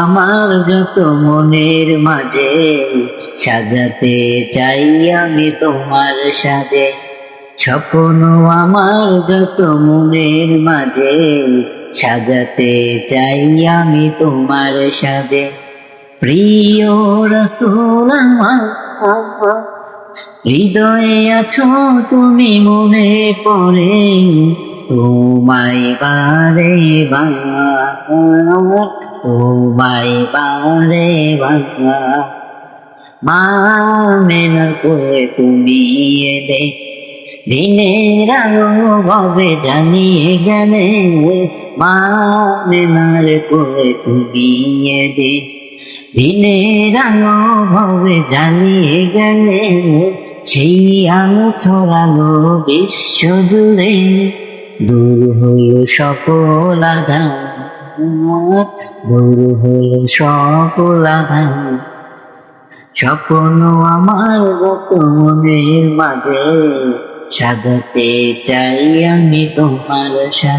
আমার যত মনের মাঝে, সাজাতে চাই আমি তোমার সাজে। স্বপ্ন আমার যত মনের মাঝে, সাজাতে চাই আমি তোমার সাজে। প্রিয় রাসূল আমার, হৃদয়ে আছো তুমি, মনে পড়ে তোমায় বারে বার, তোমায় বারে বার। মা মেনা করে তুমি এলে, দিনের আলো ভাবে জানিয়ে গেলে। মা মেনার করে তুমি এলে, দিনের আলো ভাবে জানিয়ে গেলে। সেই আলো ছড়ালো বিশ্ব জুড়ে, দূর হলো সকল আধার, দূর হলো সকল আধার। স্বপ্ন আমার যত মনের মাঝে, সাজাতে চাই আমি তোমার সাজে।